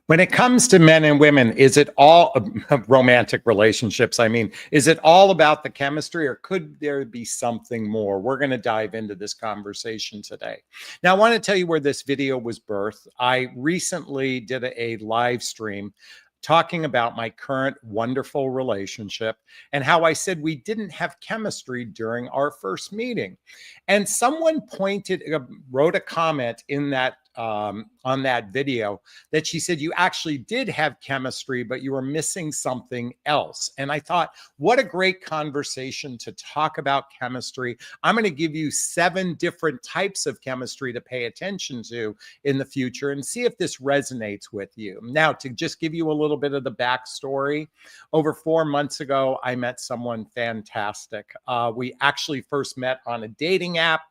When it comes to men and women, is it all romantic relationships? I mean, is it all about the chemistry or could there be something more? We're going to dive into this conversation today. Now, I want to tell you where this video was birthed. I recently did a live stream talking about my current wonderful relationship and how I said we didn't have chemistry during our first meeting. And someone wrote a comment in that on that video that she said you actually did have chemistry, but you were missing something else. And I thought, what a great conversation to talk about chemistry. I'm going to give you 7 different types of chemistry to pay attention to in the future and see if this resonates with you. Now, to just give you a little bit of the backstory, over 4 months ago, I met someone fantastic. We actually first met on a dating app.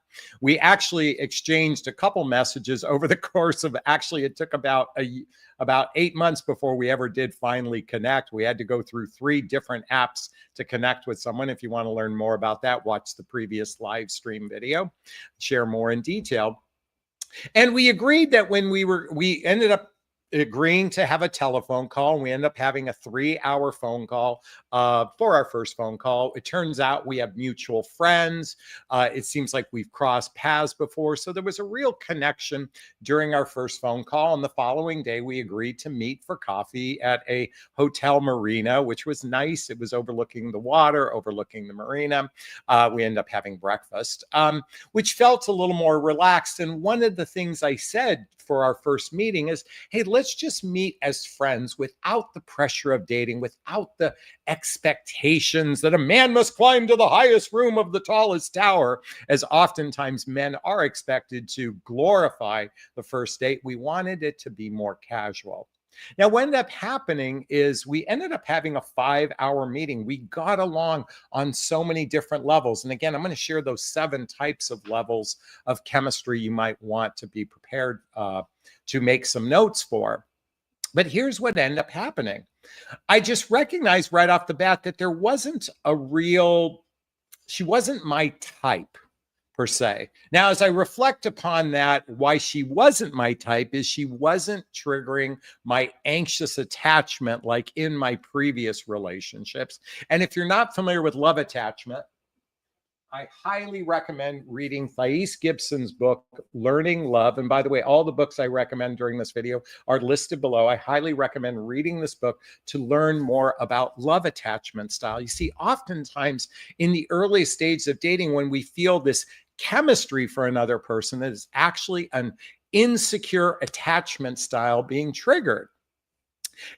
We actually exchanged a couple messages over the course of, actually, it took about 8 months before we ever did finally connect. We had to go through 3 different apps to connect with someone. If you want to learn more about that, watch the previous live stream video, share more in detail. And we agreed that when we ended up agreeing to have a telephone call, and we ended up having a 3-hour phone call for our first phone call. It turns out we have mutual friends. It seems like we've crossed paths before. So there was a real connection during our first phone call. And the following day, we agreed to meet for coffee at a hotel marina, which was nice. It was overlooking the water, overlooking the marina. We ended up having breakfast, which felt a little more relaxed. And one of the things I said for our first meeting is, hey, let's just meet as friends without the pressure of dating, without the expectations that a man must climb to the highest room of the tallest tower, as oftentimes men are expected to glorify the first date. We wanted it to be more casual. Now, what ended up happening is we ended up having a 5-hour meeting. We got along on so many different levels. And again, I'm going to share those 7 types of levels of chemistry you might want to be prepared to make some notes for. But here's what ended up happening. I just recognized right off the bat that there wasn't she wasn't my type, per se. Now, as I reflect upon that, why she wasn't my type is she wasn't triggering my anxious attachment like in my previous relationships. And if you're not familiar with love attachment, I highly recommend reading Thais Gibson's book, Learning Love. And by the way, all the books I recommend during this video are listed below. I highly recommend reading this book to learn more about love attachment style. You see, oftentimes in the early stages of dating, when we feel this chemistry for another person, that is actually an insecure attachment style being triggered.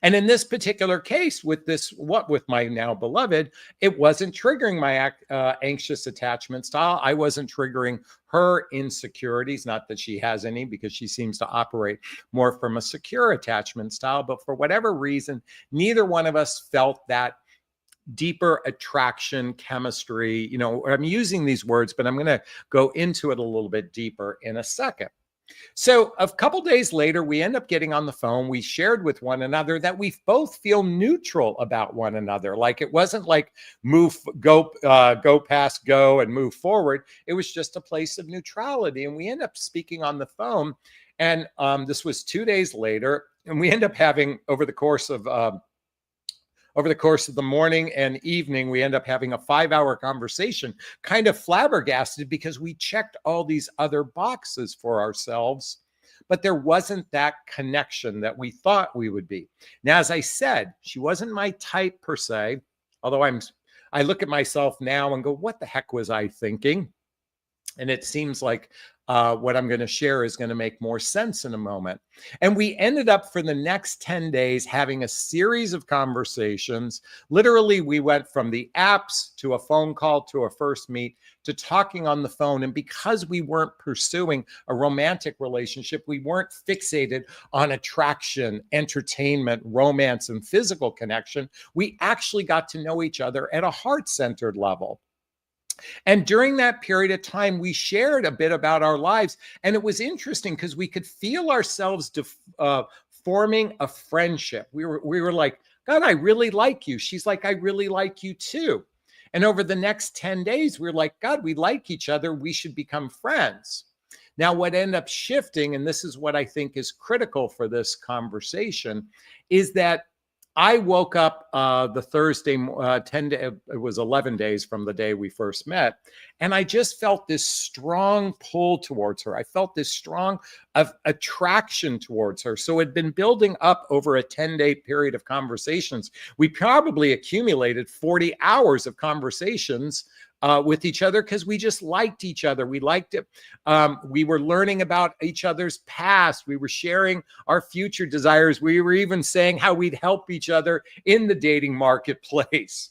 And in this particular case, with my now beloved, it wasn't triggering my anxious attachment style. I wasn't triggering her insecurities, not that she has any, because she seems to operate more from a secure attachment style. But for whatever reason, neither one of us felt that deeper attraction, chemistry. I'm using these words, but I'm going to go into it a little bit deeper in a second. So a couple days later, we end up getting on the phone. We shared with one another that we both feel neutral about one another. Like it wasn't like go past go and move forward. It was just a place of neutrality. And we end up speaking on the phone. And this was 2 days later. And we end up having over the course of the morning and evening, we end up having a 5-hour conversation, kind of flabbergasted because we checked all these other boxes for ourselves, but there wasn't that connection that we thought we would be. Now, as I said, she wasn't my type per se, although I look at myself now and go, what the heck was I thinking? And it seems like what I'm going to share is going to make more sense in a moment. And we ended up for the next 10 days having a series of conversations. Literally, we went from the apps to a phone call to a first meet to talking on the phone. And because we weren't pursuing a romantic relationship, we weren't fixated on attraction, entertainment, romance, and physical connection. We actually got to know each other at a heart-centered level. And during that period of time, we shared a bit about our lives. And it was interesting because we could feel ourselves forming a friendship. We were like, God, I really like you. She's like, I really like you too. And over the next 10 days, we were like, God, we like each other. We should become friends. Now, what ended up shifting, and this is what I think is critical for this conversation, is that I woke up the Thursday, 10 day, it was 11 days from the day we first met. And I just felt this strong pull towards her. I felt this strong attraction towards her. So it had been building up over a 10-day period of conversations. We probably accumulated 40 hours of conversations with each other because we just liked each other. We liked it. We were learning about each other's past. We were sharing our future desires. We were even saying how we'd help each other in the dating marketplace.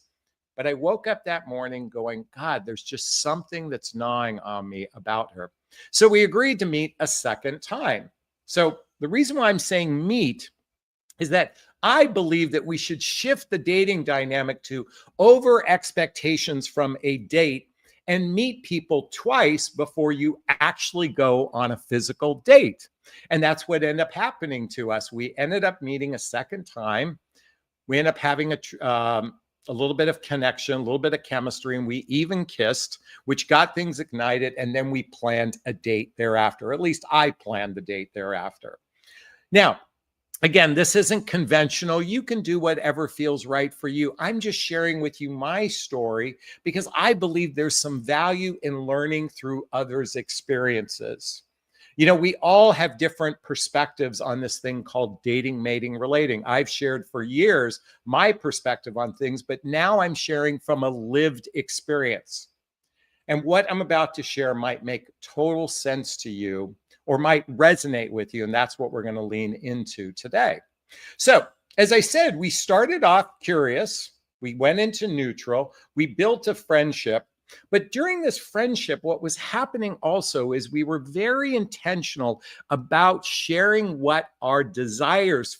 But I woke up that morning going, God, there's just something that's gnawing on me about her. So we agreed to meet a second time. So the reason why I'm saying meet is that I believe that we should shift the dating dynamic to over expectations from a date and meet people twice before you actually go on a physical date. And that's what ended up happening to us. We ended up meeting a second time. We ended up having a little bit of connection, a little bit of chemistry, and we even kissed, which got things ignited. And then we planned a date thereafter. At least I planned the date thereafter. Now, again, this isn't conventional. You can do whatever feels right for you. I'm just sharing with you my story because I believe there's some value in learning through others' experiences. You know, we all have different perspectives on this thing called dating, mating, relating. I've shared for years my perspective on things, but now I'm sharing from a lived experience. And what I'm about to share might make total sense to you or might resonate with you. And that's what we're going to lean into today. So, as I said, we started off curious. We went into neutral. We built a friendship. But during this friendship, what was happening also is we were very intentional about sharing what our desires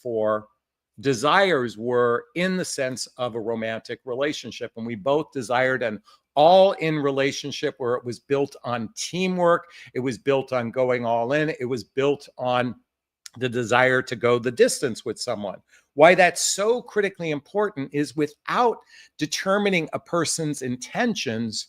were in the sense of a romantic relationship. And we both desired an all-in relationship where it was built on teamwork. It was built on going all in. It was built on the desire to go the distance with someone. Why that's so critically important is without determining a person's intentions,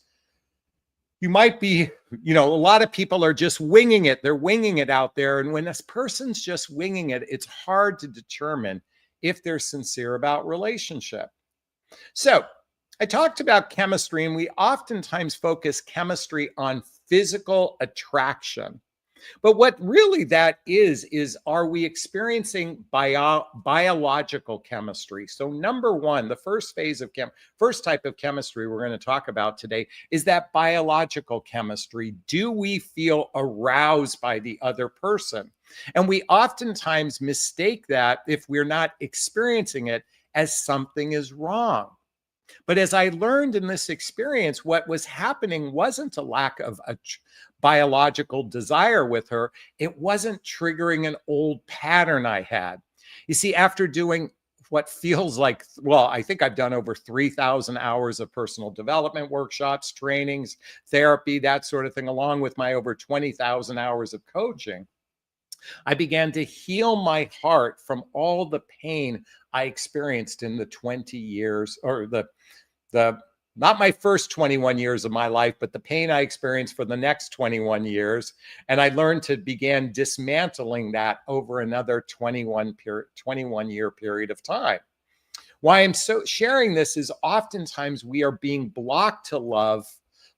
you might be, a lot of people are just winging it. They're winging it out there. And when this person's just winging it, it's hard to determine if they're sincere about relationship. So I talked about chemistry, and we oftentimes focus chemistry on physical attraction. But what really that is are we experiencing biological chemistry? So number one, the first type of chemistry we're going to talk about today is that biological chemistry. Do we feel aroused by the other person? And we oftentimes mistake that, if we're not experiencing it, as something is wrong. But as I learned in this experience, what was happening wasn't a lack of a biological desire with her. It wasn't triggering an old pattern I had. You see, after doing what feels like, I think I've done over 3,000 hours of personal development workshops, trainings, therapy, that sort of thing, along with my over 20,000 hours of coaching, I began to heal my heart from all the pain I experienced in the 20 years, or not my first 21 years of my life, but the pain I experienced for the next 21 years. And I learned to begin dismantling that over another 21-year period of time. Why I'm so sharing this is oftentimes we are being blocked to love,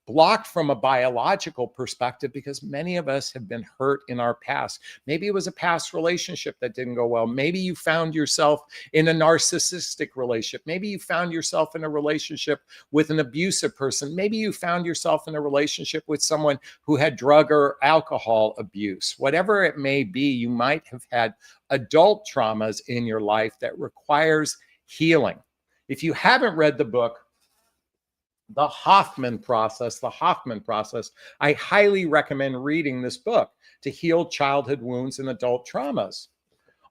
blocked from a biological perspective, because many of us have been hurt in our past. Maybe it was a past relationship that didn't go well. Maybe you found yourself in a narcissistic relationship. Maybe you found yourself in a relationship with an abusive person. Maybe you found yourself in a relationship with someone who had drug or alcohol abuse. Whatever it may be, you might have had adult traumas in your life that requires healing. If you haven't read the book, The Hoffman Process, I highly recommend reading this book to heal childhood wounds and adult traumas.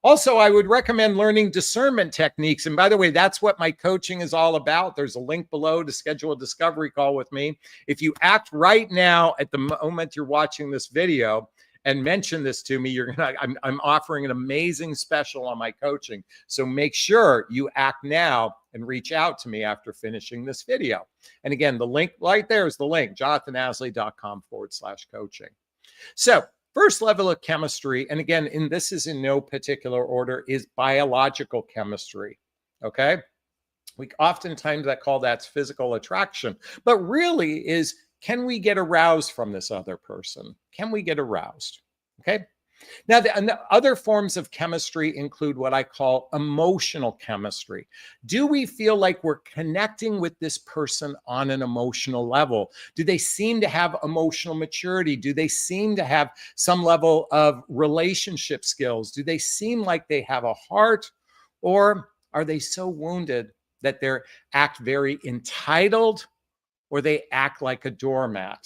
Also, I would recommend learning discernment techniques. And by the way, that's what my coaching is all about. There's a link below to schedule a discovery call with me. If you act right now at the moment you're watching this video and mention this to me, I'm offering an amazing special on my coaching. So make sure you act now and reach out to me after finishing this video. And again, the link right there is the link, jonathanashley.com/coaching. So first level of chemistry, and again, this is in no particular order, is biological chemistry. Okay. We oftentimes call that physical attraction, but really is, can we get aroused from this other person? Can we get aroused? Okay. Now, the other forms of chemistry include what I call emotional chemistry. Do we feel like we're connecting with this person on an emotional level? Do they seem to have emotional maturity? Do they seem to have some level of relationship skills? Do they seem like they have a heart? Or are they so wounded that they act very entitled, or they act like a doormat?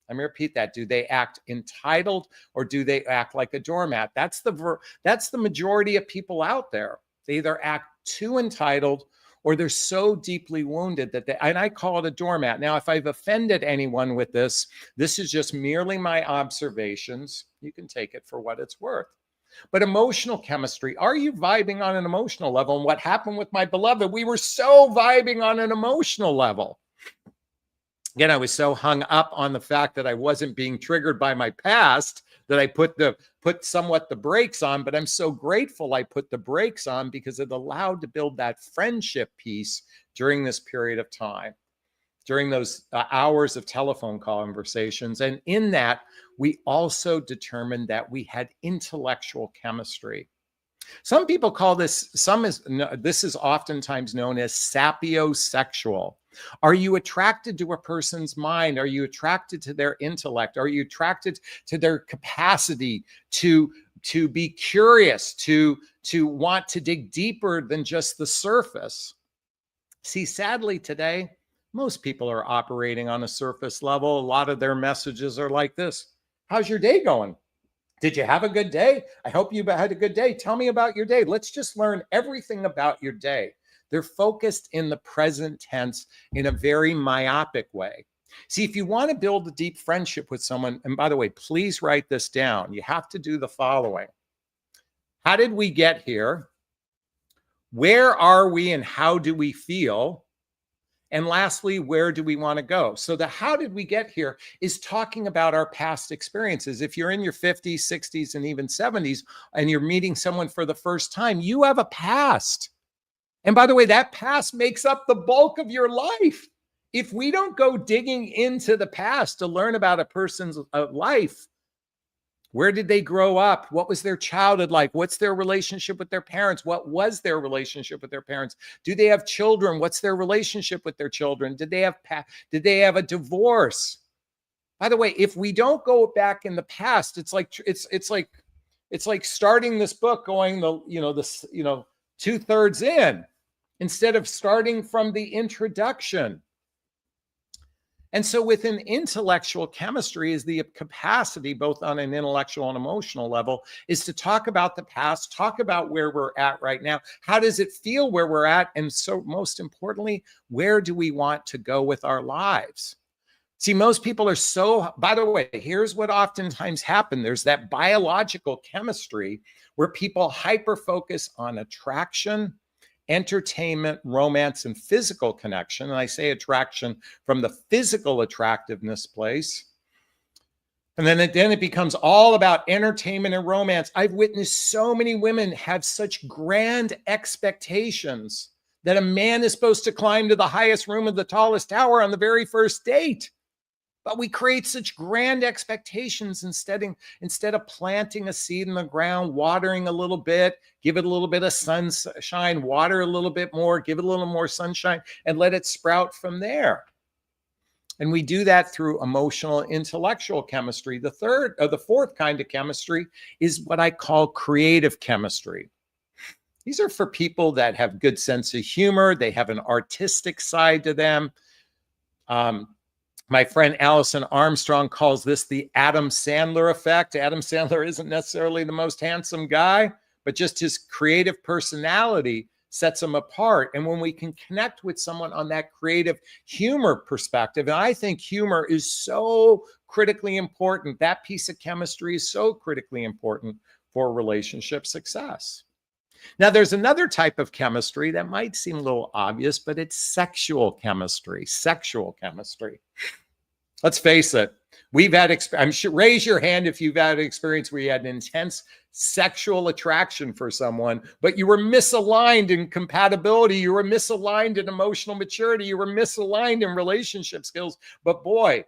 Let me repeat that. Do they act entitled, or do they act like a doormat? That's the majority of people out there. They either act too entitled, or they're so deeply wounded that and I call it a doormat. Now, if I've offended anyone with this is just merely my observations. You can take it for what it's worth. But emotional chemistry, are you vibing on an emotional level? And what happened with my beloved? We were so vibing on an emotional level. Again, I was so hung up on the fact that I wasn't being triggered by my past that I put somewhat the brakes on, but I'm so grateful I put the brakes on, because it allowed to build that friendship piece during this period of time, during those hours of telephone conversations. And in that, we also determined that we had intellectual chemistry. Some people call this, this is oftentimes known as sapiosexual. Are you attracted to a person's mind? Are you attracted to their intellect? Are you attracted to their capacity to be curious, to want to dig deeper than just the surface? See, sadly today, most people are operating on a surface level. A lot of their messages are like this: how's your day going? Did you have a good day? I hope you had a good day. Tell me about your day. Let's just learn everything about your day. They're focused in the present tense in a very myopic way. See, if you want to build a deep friendship with someone, and by the way, please write this down. You have to do the following. How did we get here? Where are we and how do we feel? And lastly, where do we want to go? So the how did we get here is talking about our past experiences. If you're in your 50s, 60s, and even 70s, and you're meeting someone for the first time, you have a past. And by the way, that past makes up the bulk of your life. If we don't go digging into the past to learn about a person's life, where did they grow up? What was their childhood like? What's their relationship with their parents? What was their relationship with their parents? Do they have children? What's their relationship with their children? Did they have a divorce? By the way, if we don't go back in the past, it's like starting this book going 2/3 in, instead of starting from the introduction. And so within intellectual chemistry is the capacity, both on an intellectual and emotional level, is to talk about the past, talk about where we're at right now. How does it feel where we're at? And so most importantly, where do we want to go with our lives? See, most people are so, by the way, here's what oftentimes happens. There's that biological chemistry where people hyper-focus on attraction, entertainment, romance, and physical connection. And I say attraction from the physical attractiveness place. And then it becomes all about entertainment and romance. I've witnessed so many women have such grand expectations that a man is supposed to climb to the highest room of the tallest tower on the very first date. But we create such grand expectations instead of planting a seed in the ground, watering a little bit, give it a little bit of sunshine, water a little bit more, give it a little more sunshine, and let it sprout from there. And we do that through emotional, intellectual chemistry. The fourth kind of chemistry is what I call creative chemistry. These are for people that have good sense of humor. They have an artistic side to them. My friend Allison Armstrong calls this the Adam Sandler effect. Adam Sandler isn't necessarily the most handsome guy, but just his creative personality sets him apart. And when we can connect with someone on that creative humor perspective, and I think humor is so critically important, that piece of chemistry is so critically important for relationship success. Now, there's another type of chemistry that might seem a little obvious, but it's sexual chemistry. Sexual chemistry. Let's face it. We've had, I'm sure, raise your hand if you've had an experience where you had an intense sexual attraction for someone, but you were misaligned in compatibility. You were misaligned in emotional maturity. You were misaligned in relationship skills. But boy,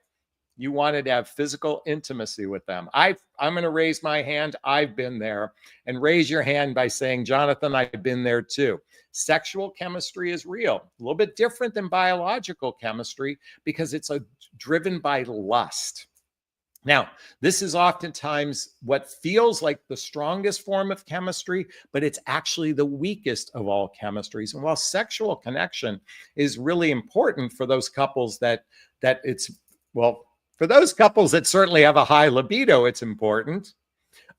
you wanted to have physical intimacy with them. I'm going to raise my hand. I've been there. And raise your hand by saying, Jonathan, I've been there too. Sexual chemistry is real. A little bit different than biological chemistry because it's driven by lust. Now, this is oftentimes what feels like the strongest form of chemistry, but it's actually the weakest of all chemistries. And while sexual connection is really important for those couples that for those couples that certainly have a high libido, it's important.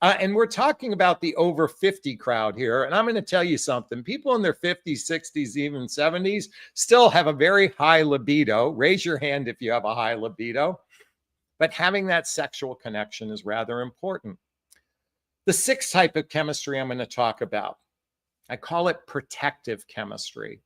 And we're talking about the over 50 crowd here. And I'm going to tell you something. People in their 50s, 60s, even 70s still have a very high libido. Raise your hand if you have a high libido. But having that sexual connection is rather important. The sixth type of chemistry I'm going to talk about, I call it protective chemistry.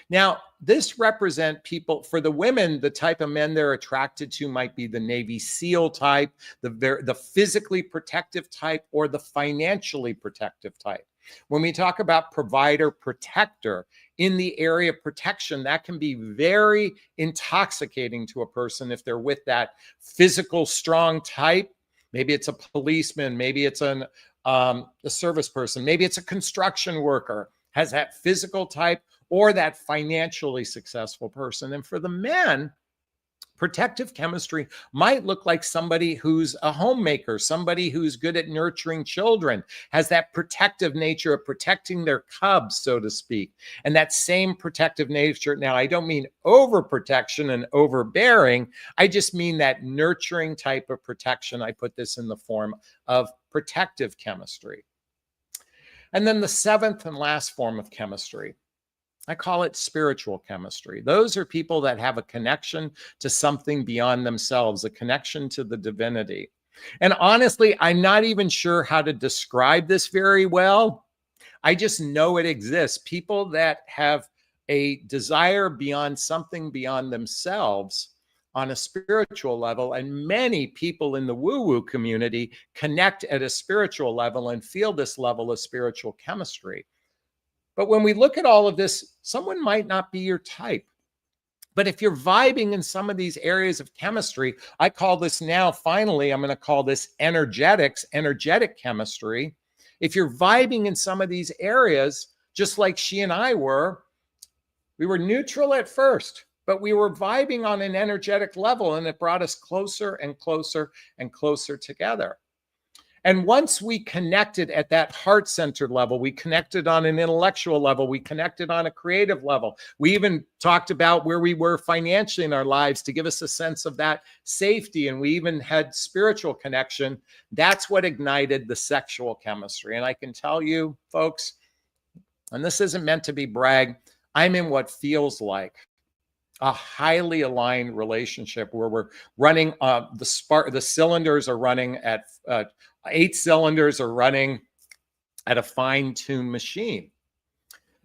Now, this represents people, for the women, the type of men they're attracted to might be the Navy SEAL type, the physically protective type, or the financially protective type. When we talk about provider protector, in the area of protection, that can be very intoxicating to a person if they're with that physical strong type. Maybe it's a policeman, maybe it's a service person, maybe it's a construction worker, has that physical type, or that financially successful person. And for the men, protective chemistry might look like somebody who's a homemaker, somebody who's good at nurturing children, has that protective nature of protecting their cubs, so to speak. And that same protective nature, now I don't mean overprotection and overbearing, I just mean that nurturing type of protection. I put this in the form of protective chemistry. And then the seventh and last form of chemistry, I call it spiritual chemistry. Those are people that have a connection to something beyond themselves, a connection to the divinity. And honestly, I'm not even sure how to describe this very well. I just know it exists. People that have a desire beyond something beyond themselves on a spiritual level, and many people in the woo-woo community connect at a spiritual level and feel this level of spiritual chemistry. But when we look at all of this, someone might not be your type. But if you're vibing in some of these areas of chemistry, I call this now, finally, I'm going to call this energetic chemistry. If you're vibing in some of these areas, just like she and I were, we were neutral at first, but we were vibing on an energetic level, and it brought us closer and closer and closer together. And once we connected at that heart-centered level, we connected on an intellectual level, we connected on a creative level. We even talked about where we were financially in our lives to give us a sense of that safety. And we even had spiritual connection. That's what ignited the sexual chemistry. And I can tell you, folks, and this isn't meant to be brag, I'm in what feels like a highly aligned relationship where we're running the cylinders are running at 8 cylinders are running at a fine-tuned machine.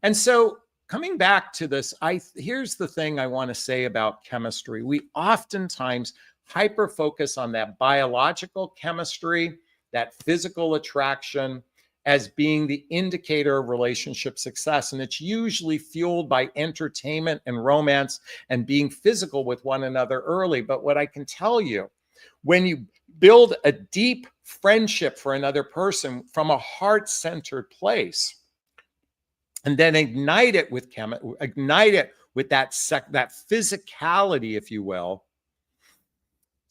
And so coming back to this, here's the thing I want to say about chemistry. We oftentimes hyper-focus on that biological chemistry, that physical attraction, as being the indicator of relationship success. And it's usually fueled by entertainment and romance and being physical with one another early. But what I can tell you, when you build a deep friendship for another person from a heart-centered place, and then ignite it with that physicality, if you will.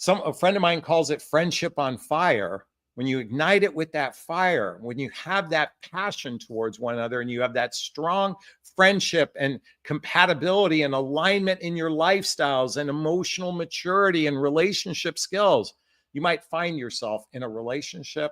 A friend of mine calls it friendship on fire. When you ignite it with that fire, when you have that passion towards one another and you have that strong friendship and compatibility and alignment in your lifestyles and emotional maturity and relationship skills, you might find yourself in a relationship,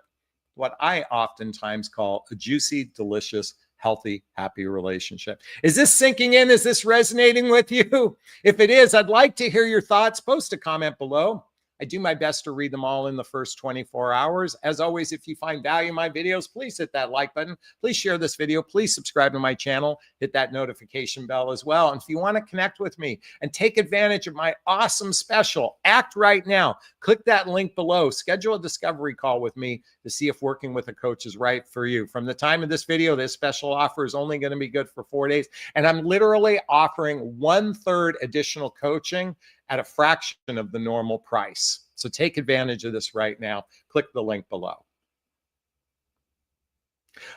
what I oftentimes call a juicy, delicious, healthy, happy relationship. Is this sinking in? Is this resonating with you? If it is, I'd like to hear your thoughts. Post a comment below. I do my best to read them all in the first 24 hours. As always, if you find value in my videos, please hit that like button. Please share this video. Please subscribe to my channel. Hit that notification bell as well. And if you want to connect with me and take advantage of my awesome special, act right now. Click that link below. Schedule a discovery call with me to see if working with a coach is right for you. From the time of this video, this special offer is only going to be good for 4 days. And I'm literally offering 1/3 additional coaching at a fraction of the normal price. So take advantage of this right now. Click the link below.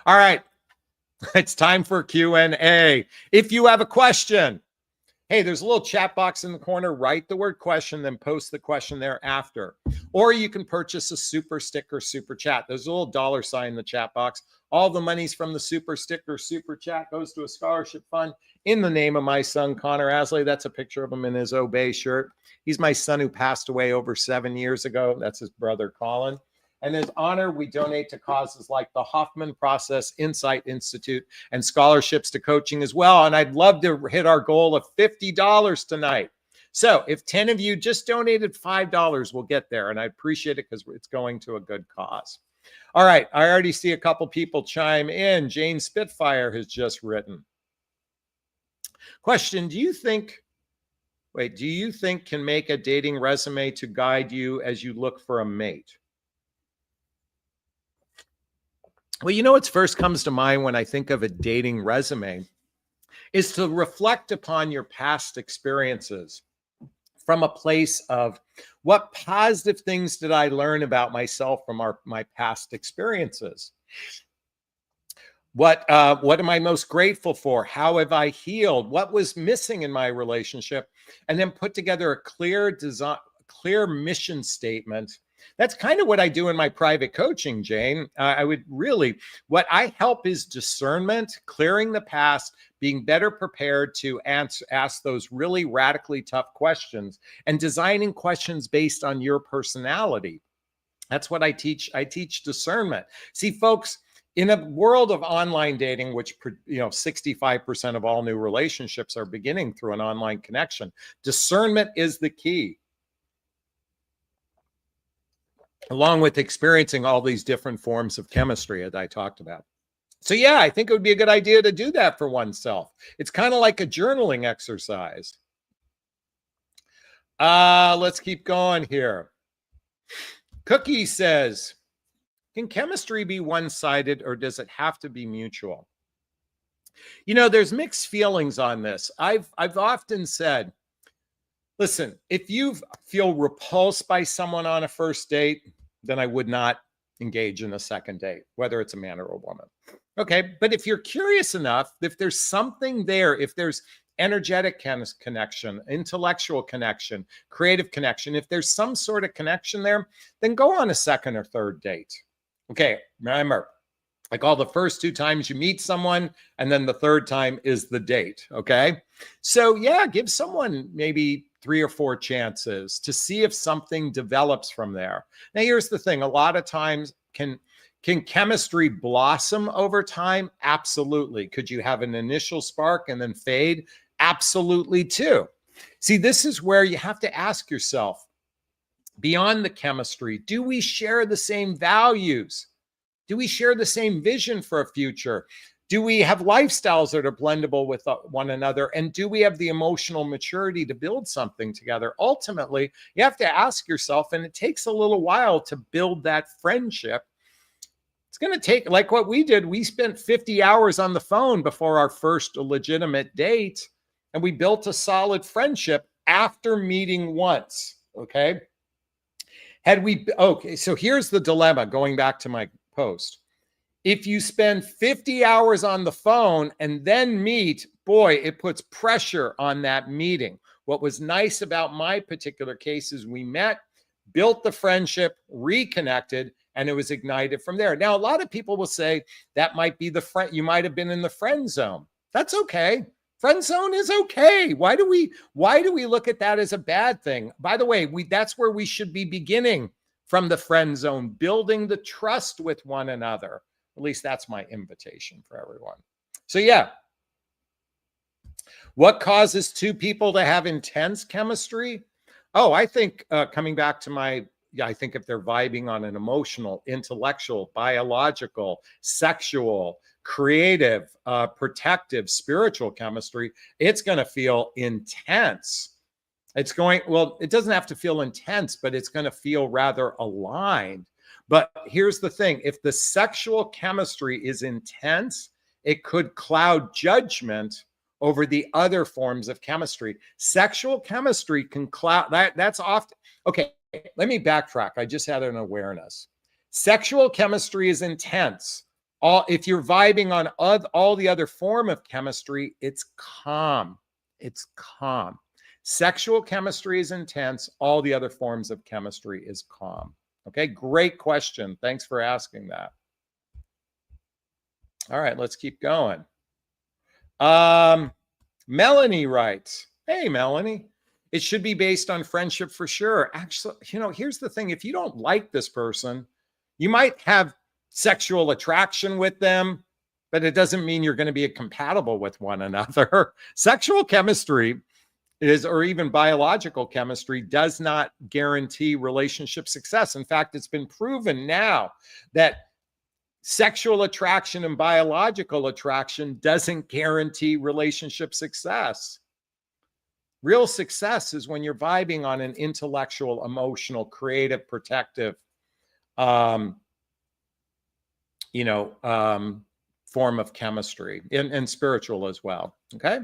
All right, it's time for Q&A. If you have a question, hey, there's a little chat box in the corner. Write the word question, then post the question thereafter. Or you can purchase a super sticker, super chat. There's a little $ in the chat box. All the monies from the super sticker, super chat goes to a scholarship fund in the name of my son, Connor Asley. That's a picture of him in his Obey shirt. He's my son who passed away over 7 years ago. That's his brother, Colin. And in his honor, we donate to causes like the Hoffman Process Insight Institute and scholarships to coaching as well. And I'd love to hit our goal of $50 tonight. So if 10 of you just donated $5, we'll get there. And I appreciate it because it's going to a good cause. All right. I already see a couple people chime in. Jane Spitfire has just written. Question, do you think can make a dating resume to guide you as you look for a mate? Well, you know what's first comes to mind when I think of a dating resume is to reflect upon your past experiences from a place of what positive things did I learn about myself from my past experiences? What am I most grateful for? How have I healed? What was missing in my relationship? And then put together a clear mission statement. That's kind of what I do in my private coaching, Jane. What I help is discernment, clearing the past, being better prepared to ask those really radically tough questions, and designing questions based on your personality. That's what I teach. I teach discernment. See, folks, in a world of online dating, which 65% of all new relationships are beginning through an online connection, discernment is the key, along with experiencing all these different forms of chemistry that I talked about. So yeah, I think it would be a good idea to do that for oneself. It's kind of like a journaling exercise. Let's keep going here. Cookie says, can chemistry be one-sided or does it have to be mutual? There's mixed feelings on this. I've often said, listen, if you feel repulsed by someone on a first date, then I would not engage in a second date, whether it's a man or a woman. Okay, but if you're curious enough, if there's something there, if there's energetic connection, intellectual connection, creative connection, if there's some sort of connection there, then go on a second or third date. Okay, remember, like all the first 2 times you meet someone, and then the third time is the date, okay? So yeah, give someone maybe 3 or 4 chances to see if something develops from there. Now, here's the thing. A lot of times, can chemistry blossom over time? Absolutely. Could you have an initial spark and then fade? Absolutely too. See, this is where you have to ask yourself, beyond the chemistry, do we share the same values? Do we share the same vision for a future? Do we have lifestyles that are blendable with one another? And do we have the emotional maturity to build something together? Ultimately, you have to ask yourself, and it takes a little while to build that friendship. It's going to take, like what we did, we spent 50 hours on the phone before our first legitimate date, and we built a solid friendship after meeting once, okay? So here's the dilemma, going back to my post. If you spend 50 hours on the phone and then meet, boy, it puts pressure on that meeting. What was nice about my particular case is we met, built the friendship, reconnected, and it was ignited from there. Now, a lot of people will say that might be you might have been in the friend zone. That's okay. Friend zone is okay. Why do we look at that as a bad thing? By the way, that's where we should be beginning, from the friend zone, building the trust with one another. At least that's my invitation for everyone. So yeah, what causes 2 people to have intense chemistry? Oh, I think coming back to I think if they're vibing on an emotional, intellectual, biological, sexual, creative, protective, spiritual chemistry, it's going to feel intense. Well, it doesn't have to feel intense, but it's going to feel rather aligned. But here's the thing, if the sexual chemistry is intense, it could cloud judgment over the other forms of chemistry. Sexual chemistry can cloud that's often okay. Let me backtrack. I just had an awareness. Sexual chemistry is intense. If you're vibing on all the other form of chemistry, it's calm. It's calm. Sexual chemistry is intense. All the other forms of chemistry is calm. Okay, great question. Thanks for asking that. All right, let's keep going. Melanie writes, hey, Melanie, it should be based on friendship for sure. Actually, here's the thing. If you don't like this person, you might have sexual attraction with them, but it doesn't mean you're going to be compatible with one another. Sexual chemistry or even biological chemistry does not guarantee relationship success. In fact, it's been proven now that sexual attraction and biological attraction doesn't guarantee relationship success. Real success is when you're vibing on an intellectual, emotional, creative, protective, form of chemistry and spiritual as well. Okay.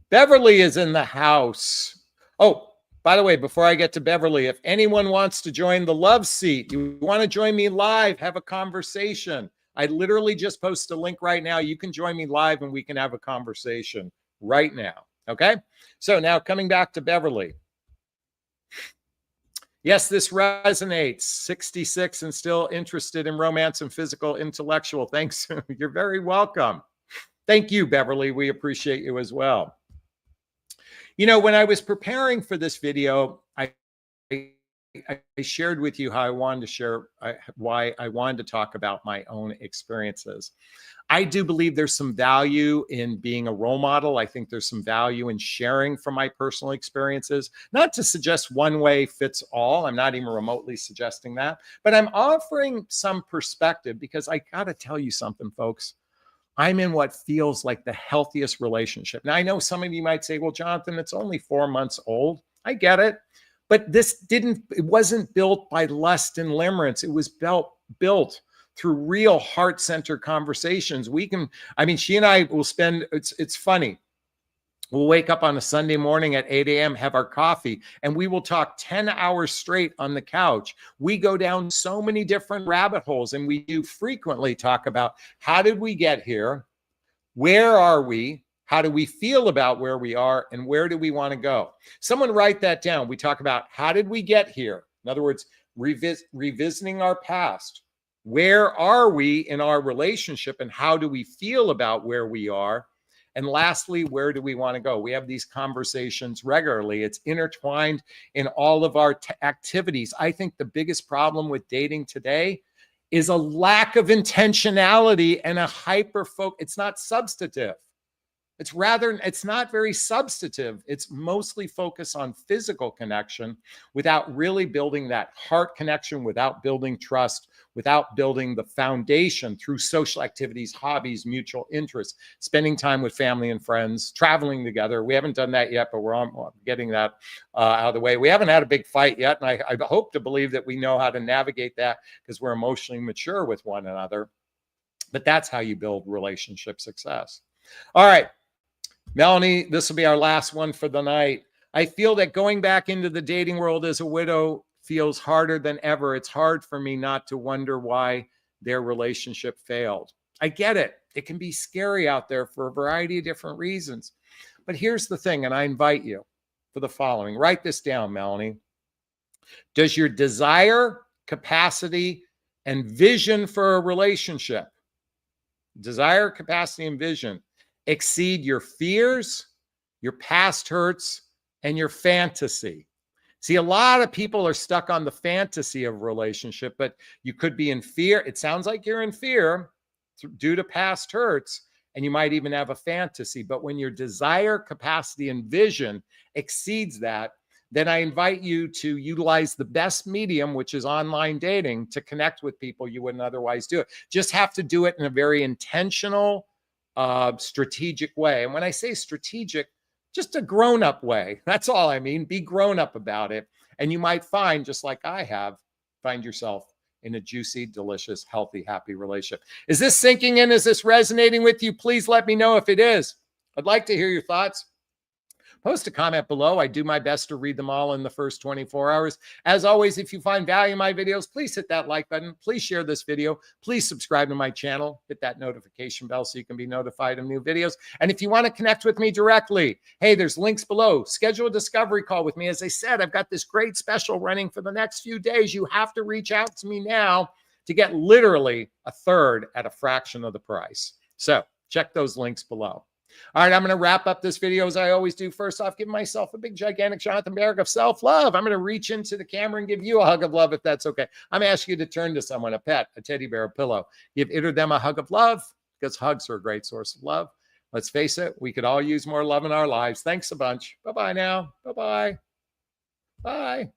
Beverly is in the house. Oh, by the way, before I get to Beverly, if anyone wants to join the love seat, you want to join me live, have a conversation. I literally just post a link right now. You can join me live and we can have a conversation right now. Okay. So now coming back to Beverly. Yes, this resonates. 66 and still interested in romance and physical intellectual. Thanks. You're very welcome. Thank you, Beverly. We appreciate you as well. When I was preparing for this video, I shared with you how I wanted to share why I wanted to talk about my own experiences. I do believe there's some value in being a role model. I think there's some value in sharing from my personal experiences, not to suggest one way fits all. I'm not even remotely suggesting that, but I'm offering some perspective because I got to tell you something, folks. I'm in what feels like the healthiest relationship. Now, I know some of you might say, well, Jonathan, it's only 4 months old. I get it. But it wasn't built by lust and limerence. It was built through real heart-centered conversations. She and I will spend, it's funny. We'll wake up on a Sunday morning at 8 a.m., have our coffee, and we will talk 10 hours straight on the couch. We go down so many different rabbit holes, and we do frequently talk about how did we get here? Where are we? How do we feel about where we are? And where do we want to go? Someone write that down. We talk about how did we get here? In other words, revisiting our past. Where are we in our relationship and how do we feel about where we are? And lastly, where do we want to go? We have these conversations regularly. It's intertwined in all of our activities. I think the biggest problem with dating today is a lack of intentionality and a hyper-focus. It's not substantive. It's not very substantive. It's mostly focused on physical connection without really building that heart connection, without building trust, without building the foundation through social activities, hobbies, mutual interests, spending time with family and friends, traveling together. We haven't done that yet, but we're getting that out of the way. We haven't had a big fight yet, and I hope to believe that we know how to navigate that because we're emotionally mature with one another. But that's how you build relationship success. All right. Melanie, this will be our last one for the night. I feel that going back into the dating world as a widow feels harder than ever. It's hard for me not to wonder why their relationship failed. I get it. It can be scary out there for a variety of different reasons. But here's the thing, and I invite you for the following. Write this down, Melanie. Does your desire, capacity, and vision for a relationship, desire, capacity, and vision, exceed your fears, your past hurts, and your fantasy? See, a lot of people are stuck on the fantasy of a relationship, but you could be in fear. It sounds like you're in fear due to past hurts, and you might even have a fantasy. But when your desire, capacity, and vision exceeds that, then I invite you to utilize the best medium, which is online dating, to connect with people you wouldn't otherwise do it. Just have to do it in a very intentional, strategic way. And when I say strategic, just a grown-up way. That's all I mean. Be grown-up about it. And you might find, just like I have, find yourself in a juicy, delicious, healthy, happy relationship. Is this sinking in? Is this resonating with you? Please let me know if it is. I'd like to hear your thoughts. Post a comment below. I do my best to read them all in the first 24 hours. As always, if you find value in my videos, please hit that like button. Please share this video. Please subscribe to my channel. Hit that notification bell so you can be notified of new videos. And if you want to connect with me directly, hey, there's links below. Schedule a discovery call with me. As I said, I've got this great special running for the next few days. You have to reach out to me now to get literally a third at a fraction of the price. So check those links below. All right, I'm going to wrap up this video as I always do. First off, give myself a big, gigantic Jonathan Barrick of self-love. I'm going to reach into the camera and give you a hug of love if that's okay. I'm asking you to turn to someone, a pet, a teddy bear, a pillow. Give it or them a hug of love because hugs are a great source of love. Let's face it, we could all use more love in our lives. Thanks a bunch. Bye-bye now. Bye-bye. Bye.